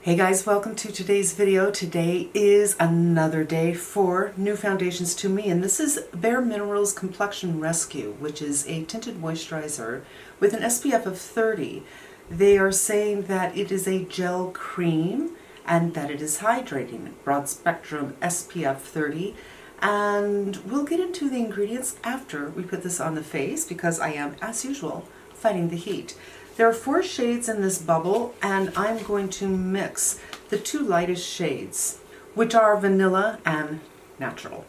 Hey guys, welcome to today's video. Today is another day for new foundations to me, and this is Bare Minerals Complexion Rescue, which is a tinted moisturizer with an SPF of 30. They are saying that it is a gel cream and that it is hydrating, broad spectrum SPF 30. And we'll get into the ingredients after we put this on the face because I am, as usual, fighting the heat. There are 4 shades in this bubble, and I'm going to mix the 2 lightest shades, which are vanilla and natural.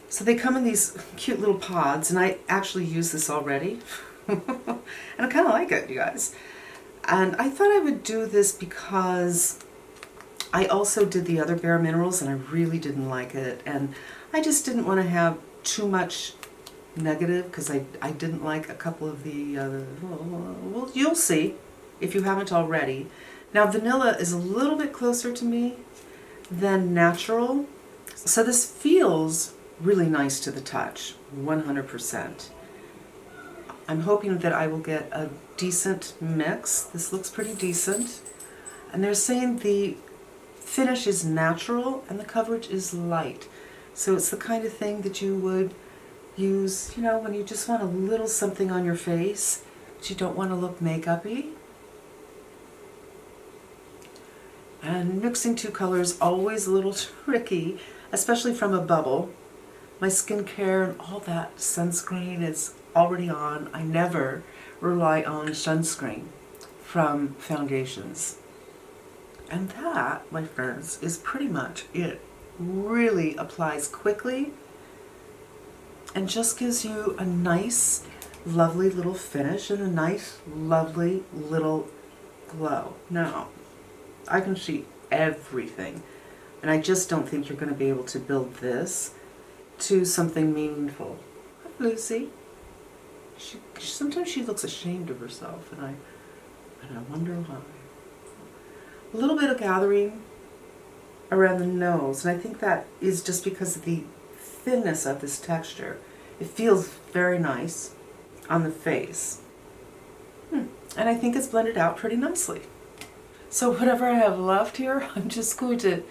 So they come in these cute little pods, and I actually use this already. And I kind of like it, you guys. And I thought I would do this because I also did the other Bare Minerals, and I really didn't like it. And I just didn't want to have too much negative because I didn't like a couple of the well, you'll see if you haven't already. Now vanilla is a little bit closer to me than natural, so this feels really nice to the touch, 100%. I'm hoping that I will get a decent mix. This looks pretty decent, and they're saying the finish is natural and the coverage is light, so it's the kind of thing that you would use, you know, when you just want a little something on your face, but you don't want to look makeup-y. And mixing 2 colors always a little tricky, especially from a bubble. My skincare and all that sunscreen is already on. I never rely on sunscreen from foundations. And that, my friends, is pretty much it. Really applies quickly and just gives you a nice, lovely little finish and a nice, lovely little glow. Now, I can see everything, and I just don't think you're going to be able to build this to something meaningful. Hi, Lucy. Sometimes she looks ashamed of herself, and I wonder why. A little bit of gathering around the nose, and I think that is just because of the thinness of this texture. It feels very nice on the face. And I think it's blended out pretty nicely. So whatever I have left here, I'm just going to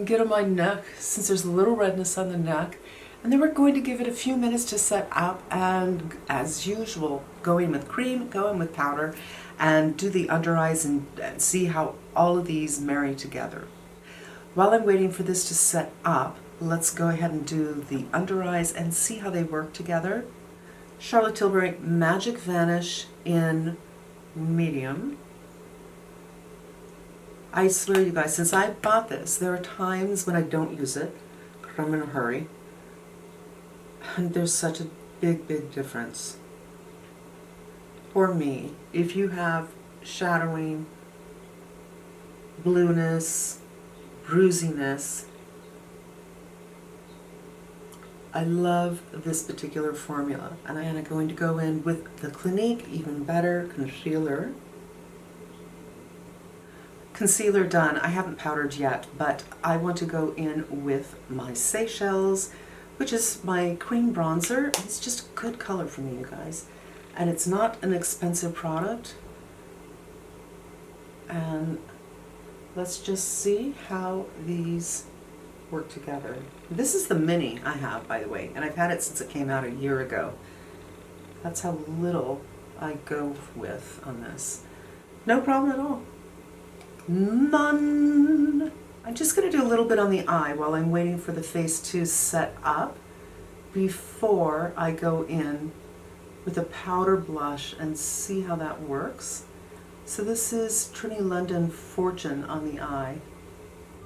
get on my neck, since there's a little redness on the neck, and then we're going to give it a few minutes to set up, and as usual, go in with cream, go in with powder, and do the under eyes and see how all of these marry together. While I'm waiting for this to set up, let's go ahead and do the under eyes and see how they work together. Charlotte Tilbury Magic Vanish in medium. I swear, you guys, since I bought this, there are times when I don't use it because I'm in a hurry. And there's such a big, big difference. For me, if you have shadowing, blueness, bruisiness, I love this particular formula, and I am going to go in with the Clinique Even Better Concealer. Concealer done. I haven't powdered yet, but I want to go in with my Seychelles, which is my cream bronzer. It's just a good color for me, you guys, and it's not an expensive product. And let's just see how these work together. This is the mini I have, by the way, and I've had it since it came out a year ago. That's how little I go with on this. No problem at all. None. I'm just going to do a little bit on the eye while I'm waiting for the face to set up before I go in with a powder blush and see how that works. So this is Trinny London Fortune on the eye.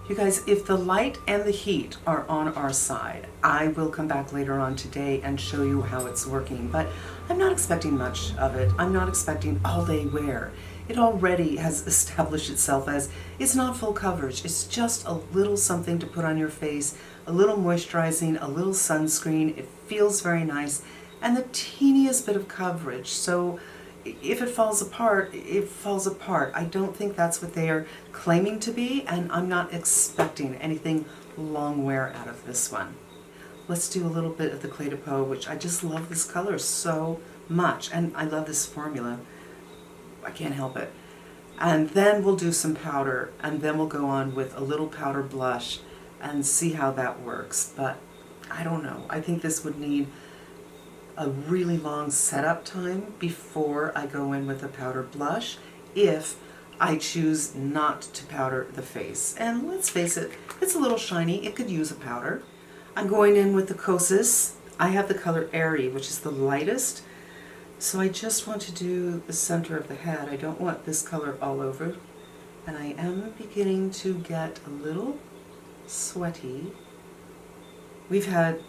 You guys, if the light and the heat are on our side, I will come back later on today and show you how it's working, but I'm not expecting much of it. I'm not expecting all day wear. It already has established itself as it's not full coverage. It's just a little something to put on your face, a little moisturizing, a little sunscreen. It feels very nice, and the teeniest bit of coverage. So if it falls apart, it falls apart. I don't think that's what they are claiming to be, and I'm not expecting anything long wear out of this one. Let's do a little bit of the Clé de Peau, which I just love this color so much, and I love this formula. I can't help it. And then we'll do some powder, and then we'll go on with a little powder blush and see how that works. But I don't know. I think this would need a really long setup time before I go in with a powder blush if I choose not to powder the face. And let's face it, it's a little shiny. It could use a powder. I'm going in with the Kosas. I have the color Airy, which is the lightest. So I just want to do the center of the head. I don't want this color all over. And I am beginning to get a little sweaty. We've had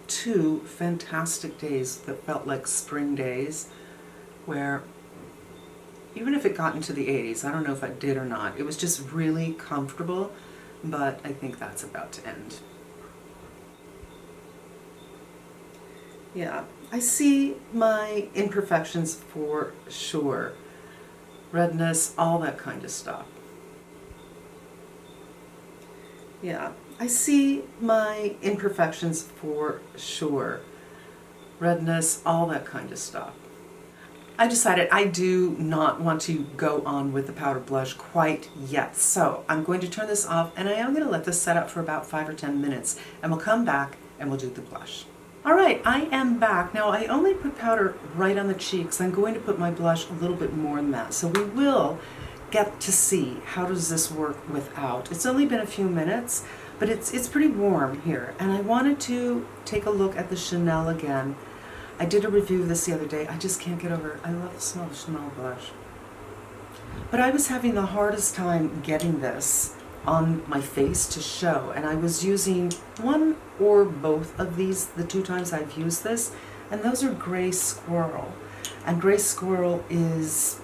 2 fantastic days that felt like spring days, where even if it got into the 80s, I don't know if it did or not, it was just really comfortable, but I think that's about to end. Yeah, I see my imperfections for sure. Redness, all that kind of stuff. Yeah, I see my imperfections for sure. Redness, all that kind of stuff. I decided I do not want to go on with the powder blush quite yet. So I'm going to turn this off, and I am going to let this set up for about 5 or 10 minutes, and we'll come back and we'll do the blush. All right, I am back. Now I only put powder right on the cheeks. I'm going to put my blush a little bit more than that. So we will get to see how does this work without. It's only been a few minutes, but it's pretty warm here. And I wanted to take a look at the Chanel again. I did a review of this the other day. I just can't get over it. I love the smell of Chanel blush. But I was having the hardest time getting this on my face to show, and I was using one or both of these the 2 times I've used this, and those are Gray Squirrel. And Gray Squirrel is,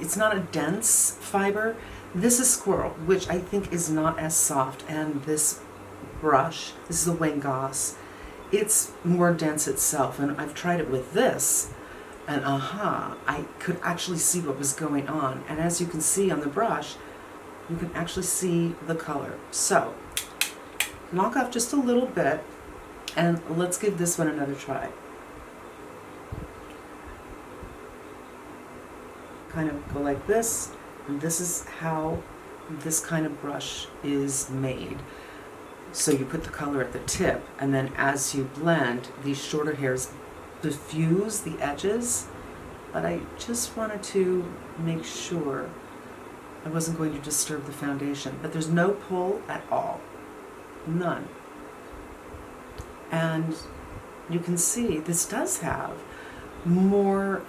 it's not a dense fiber. This is Squirrel, which I think is not as soft, and this brush, this is the Wayne Goss, it's more dense itself, and I've tried it with this, and I could actually see what was going on, and as you can see on the brush, you can actually see the color. So, knock off just a little bit, and let's give this one another try. Kind of go like this, and this is how this kind of brush is made. So you put the color at the tip, and then as you blend, these shorter hairs diffuse the edges, but I just wanted to make sure I wasn't going to disturb the foundation. But there's no pull at all. None. And you can see this does have more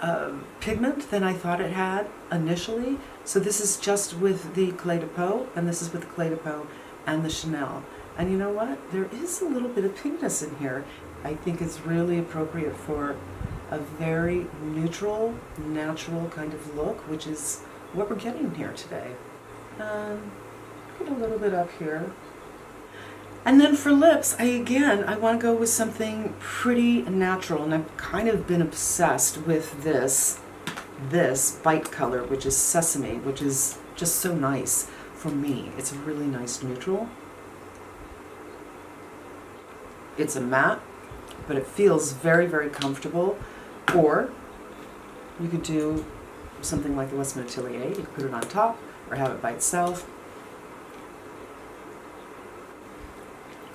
pigment than I thought it had initially. So this is just with the Clé de Peau, and this is with the Clé de Peau and the Chanel. And you know what? There is a little bit of pinkness in here. I think it's really appropriate for a very neutral, natural kind of look, which is what we're getting here today. Put a little bit up here. And then for lips, I want to go with something pretty natural, and I've kind of been obsessed with this Bite color, which is Sesame, which is just so nice for me. It's a really nice neutral. It's a matte, but it feels very, very comfortable. Or you could do something like the Westman Atelier. You could put it on top or have it by itself.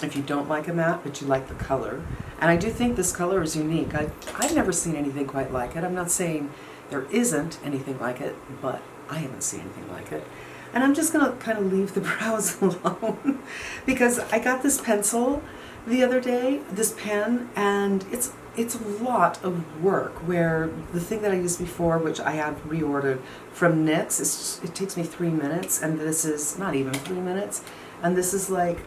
If you don't like a matte, but you like the color. And I do think this color is unique. I've never seen anything quite like it. I'm not saying there isn't anything like it, but I haven't seen anything like it. And I'm just going to kind of leave the brows alone because I got this pencil the other day, this pen, and it's a lot of work, where the thing that I used before, which I have reordered from NYX, it takes me 3 minutes, and this is not even 3 minutes, and this is like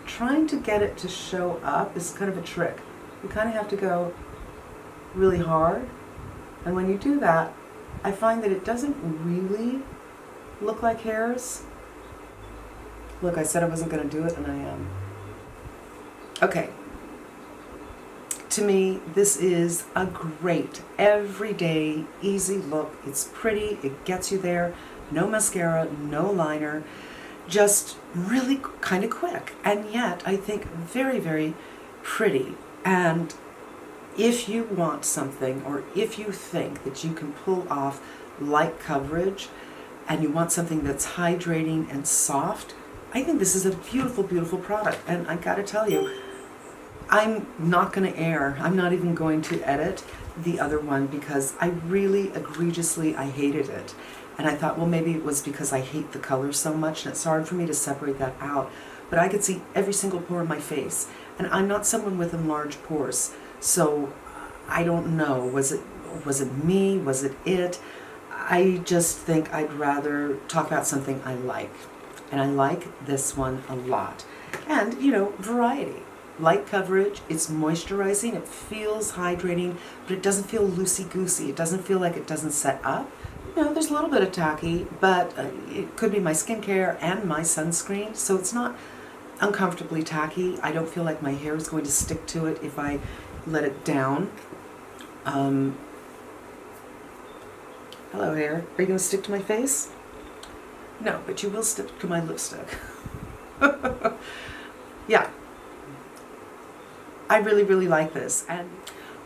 trying to get it to show up is kind of a trick. You kind of have to go really hard, and when you do that, I find that it doesn't really look like hairs. Look, I said I wasn't going to do it, and I am. Okay. To me, this is a great, everyday, easy look. It's pretty, it gets you there. No mascara, no liner, just really kind of quick. And yet, I think very, very pretty. And if you want something, or if you think that you can pull off light coverage and you want something that's hydrating and soft, I think this is a beautiful, beautiful product. And I gotta tell you, I'm not gonna air, I'm not even going to edit the other one because I really egregiously, I hated it. And I thought, well, maybe it was because I hate the color so much and it's hard for me to separate that out. But I could see every single pore in my face. And I'm not someone with enlarged pores. So I don't know, was it me, was it it? I just think I'd rather talk about something I like. And I like this one a lot. And, you know, variety. Light coverage, it's moisturizing, it feels hydrating, but it doesn't feel loosey-goosey. It doesn't feel like it doesn't set up. You know, there's a little bit of tacky, but it could be my skincare and my sunscreen, so it's not uncomfortably tacky. I don't feel like my hair is going to stick to it if I let it down. Hello, hair. Are you going to stick to my face? No, but you will stick to my lipstick. Yeah. I really, really like this. And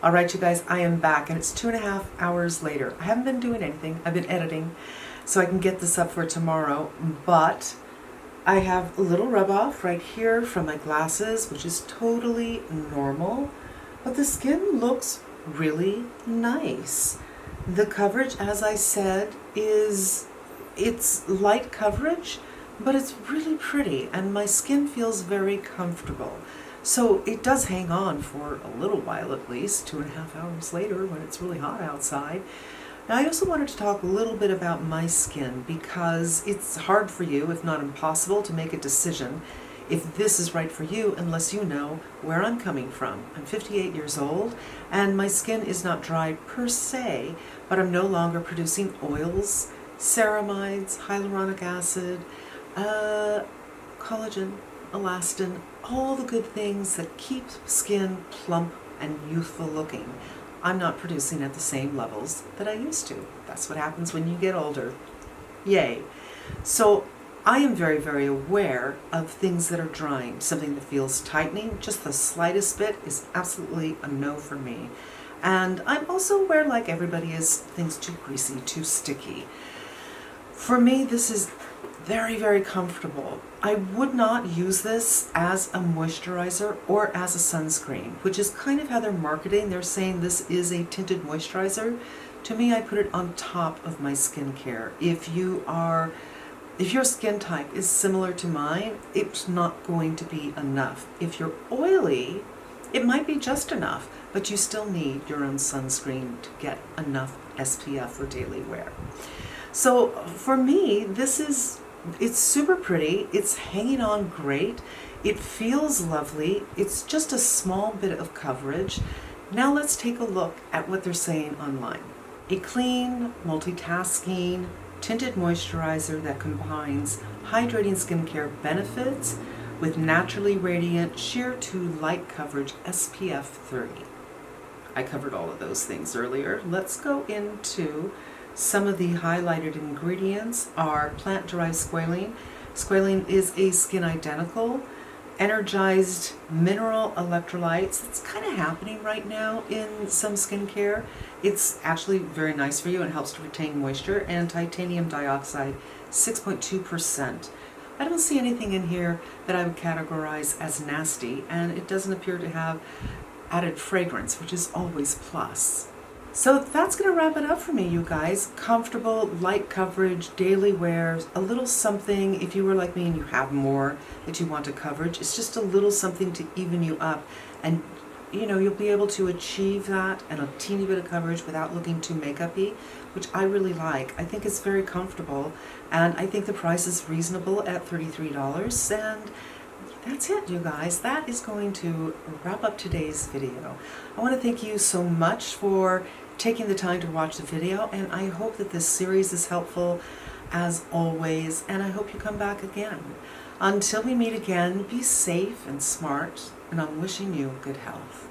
all right, you guys, I am back, and it's 2.5 hours later. I haven't been doing anything. I've been editing, so I can get this up for tomorrow. But I have a little rub off right here from my glasses, which is totally normal. But the skin looks really nice. The coverage, as I said, it's light coverage, but it's really pretty, and my skin feels very comfortable. So it does hang on for a little while, at least 2.5 hours later when it's really hot outside. Now, I also wanted to talk a little bit about my skin because it's hard for you, if not impossible, to make a decision if this is right for you unless you know where I'm coming from. I'm 58 years old and my skin is not dry per se, but I'm no longer producing oils, ceramides, hyaluronic acid, collagen, elastin, all the good things that keep skin plump and youthful looking. I'm not producing at the same levels that I used to. That's what happens when you get older. Yay. So I am very, very aware of things that are drying. Something that feels tightening, just the slightest bit, is absolutely a no for me. And I'm also aware, like everybody is, things too greasy, too sticky. For me, this is very, very comfortable. I would not use this as a moisturizer or as a sunscreen, which is kind of how they're marketing. They're saying this is a tinted moisturizer. To me, I put it on top of my skincare. If your skin type is similar to mine, it's not going to be enough. If you're oily, it might be just enough, but you still need your own sunscreen to get enough SPF for daily wear. So for me, it's super pretty, it's hanging on great, it feels lovely, it's just a small bit of coverage. Now let's take a look at what they're saying online. A clean, multitasking, tinted moisturizer that combines hydrating skincare benefits with naturally radiant, sheer to light coverage SPF 30. I covered all of those things earlier. Let's go into some of the highlighted ingredients. Are plant-derived squalene. Squalene is a skin identical, energized mineral electrolytes. It's kind of happening right now in some skincare. It's actually very nice for you and helps to retain moisture. And titanium dioxide, 6.2%. I don't see anything in here that I would categorize as nasty, and it doesn't appear to have added fragrance, which is always plus. So that's going to wrap it up for me, you guys. Comfortable, light coverage, daily wear, a little something. If you were like me and you have more that you want to coverage, it's just a little something to even you up. And you know, you'll be able to achieve that and a teeny bit of coverage without looking too makeup-y, which I really like. I think it's very comfortable, and I think the price is reasonable at $33. And that's it, you guys. That is going to wrap up today's video. I want to thank you so much for taking the time to watch the video, and I hope that this series is helpful as always, and I hope you come back again. Until we meet again, be safe and smart, and I'm wishing you good health.